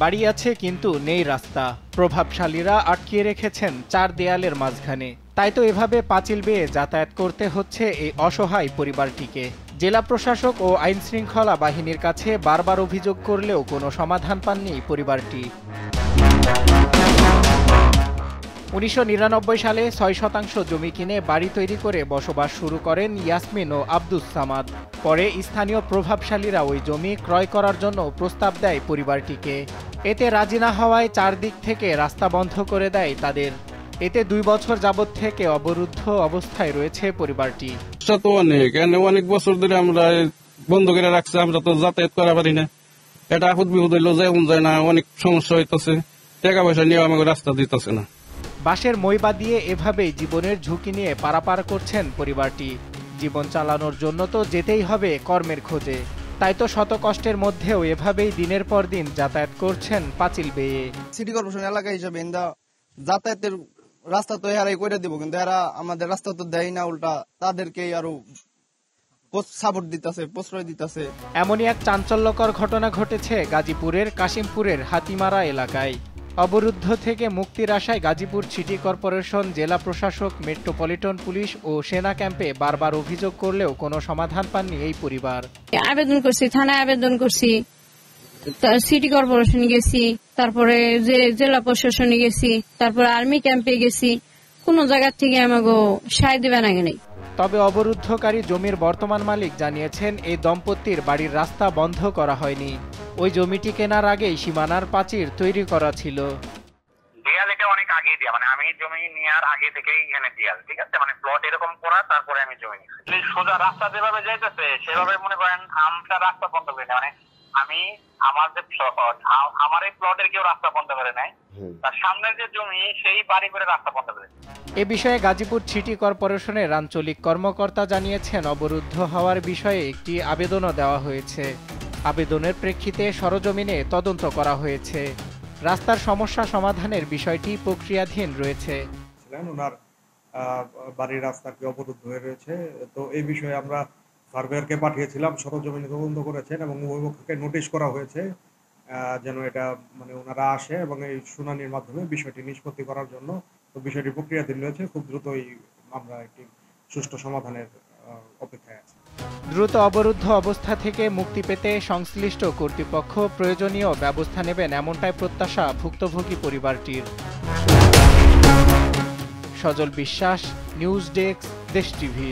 বাড়ি আছে কিন্তু নেই রাস্তা। প্রভাবশালীরা আটকিয়ে রেখেছেন 4 দেয়ালের মাঝখানে। তাই তো এভাবে পাঁচিল বেয়ে যাতায়াত করতে হচ্ছে এই অসহায় পরিবারটিকে। জেলা প্রশাসক ও আইনশৃঙ্খলা বাহিনীর কাছে বারবার অভিযোগ করলেও কোনো সমাধান পাননি পরিবারটি। 1999 সালে 6% জমি কিনে বাড়ি তৈরি করে বসবাস শুরু করেন ইয়াসমিন ও আব্দুস সামাদ। পরে স্থানীয় প্রভাবশালীরা ওই জমি ক্রয় করার জন্য প্রস্তাব দেয় পরিবারটিকে। এতে রাজি না হওয়ায় চারদিক থেকে রাস্তা বন্ধ করে দেয় তাদের। এতে 2 বছর যাবৎ থেকে অবরুদ্ধ অবস্থায় রয়েছে পরিবারটি। অনেক বছর ধরে আমরা বন্ধ করে রাখছি, আমরা তো যাতায়াত করা পারি না। এটা আপদ বিপদ হইলো যেমন যায় না, অনেক সমস্যা হইতেছে, টাকা পয়সা নিয়ে আমাকে রাস্তা দিতেছে না। বাঁশের মই দিয়ে এভাবেই জীবনের ঝুঁকি নিয়ে পারাপার করছেন পরিবারটি। জীবন চালানোর জন্য তো যেতেই হবে কর্মের খোঁজে। তাই তো শত কষ্টের মধ্যেও এভাবেই দিনের পর দিন যাতায়াত করছেন পাঁচিল বেয়ে। সিটি কর্পোরেশন এলাকা হিসেবে যাতায়াতের রাস্তা তো এরাই করে দিব, কিন্তু এরা আমাদের রাস্তা তো দেয় না, উল্টা তাদেরকে আরো সাপোর্ট দিতেছে, প্রশ্রয় দিতেছে। এমনই এক চাঞ্চল্যকর ঘটনা ঘটেছে গাজীপুরের কাশিমপুরের হাতিমারা এলাকায়। অবরুদ্ধ থেকে মুক্তির আশায় গাজীপুর সিটি কর্পোরেশন, জেলা প্রশাসক, মেট্রোপলিটন পুলিশ ও সেনা ক্যাম্পে বারবার অভিযোগ করলেও কোনো সমাধান পাননি এই পরিবার। আবেদন করছি, থানায় আবেদন করছি, সিটি কর্পোরেশনে গেছি, তারপরে জেলা প্রশাসনে গেছি, তারপরে আর্মি ক্যাম্পে গেছি, কোনো জায়গা থেকে আমাকে সায় দেবে না। তবে অবরুদ্ধকারী জমির বর্তমান মালিক জানিয়েছেন এই দম্পতির বাড়ির রাস্তা বন্ধ করা হয়নি। ওই জমিটি কেনার আগেই সীমানার প্রাচীর তৈরি করা ছিল। দেয়াল এটা অনেক আগে দেয়া, মানে আমি জমি নেওয়ার আগে থেকেই এখানে দেয়াল, ঠিক আছে, মানে প্লট এরকম করা, তারপরে আমি জমি নিচ্ছি। সোজা রাস্তা যেভাবে যাইতেছে সেভাবে মনে করেন আমরা রাস্তা বন্ধ করি না, মানে আমি আমার যে প্লট, আমার এই প্লটের কেউ রাস্তা বন্ধ করে নাই, তার সামনের যে জমি সেই বাড়ি করে রাস্তা বন্ধ করে। এ বিষয়ে গাজীপুর সিটি কর্পোরেশনের আঞ্চলিক কর্মকর্তা জানিয়েছেন, অবরুদ্ধ হওয়ার বিষয়ে একটি আবেদনও দেওয়া হয়েছে। আবেদনের প্রেক্ষিতে সরজমিনে তদন্ত করা হয়েছে। রাস্তার সমস্যা সমাধানের বিষয়টি প্রক্রিয়াধীন রয়েছে। ওনার বাড়ির রাস্তা কি অবরুদ্ধ হয়ে রয়েছে, তো এই বিষয়ে আমরা সার্ভেয়ারকে পাঠিয়েছিলাম, সরজমিনে তদন্ত করেছেন এবং উভয়পক্ষকে নোটিশ করা হয়েছে যেন এটা মানে ওনারা আসে এবং এই শুনানির মাধ্যমে বিষয়টি নিষ্পত্তি করার জন্য। তো বিষয়টি প্রক্রিয়াধীন রয়েছে, খুব দ্রুতই আমরা একটি সুষ্ঠু সমাধানের অপেক্ষায় আছি। দ্রুত অবরুদ্ধ অবস্থা থেকে মুক্তি পেতে সংশ্লিষ্ট কর্তৃপক্ষ প্রয়োজনীয় ব্যবস্থা নেবেন, এমনটাই প্রত্যাশা ভুক্তভোগী পরিবারটির। সজল বিশ্বাস, নিউজ ডেস্ক, দেশ টিভি।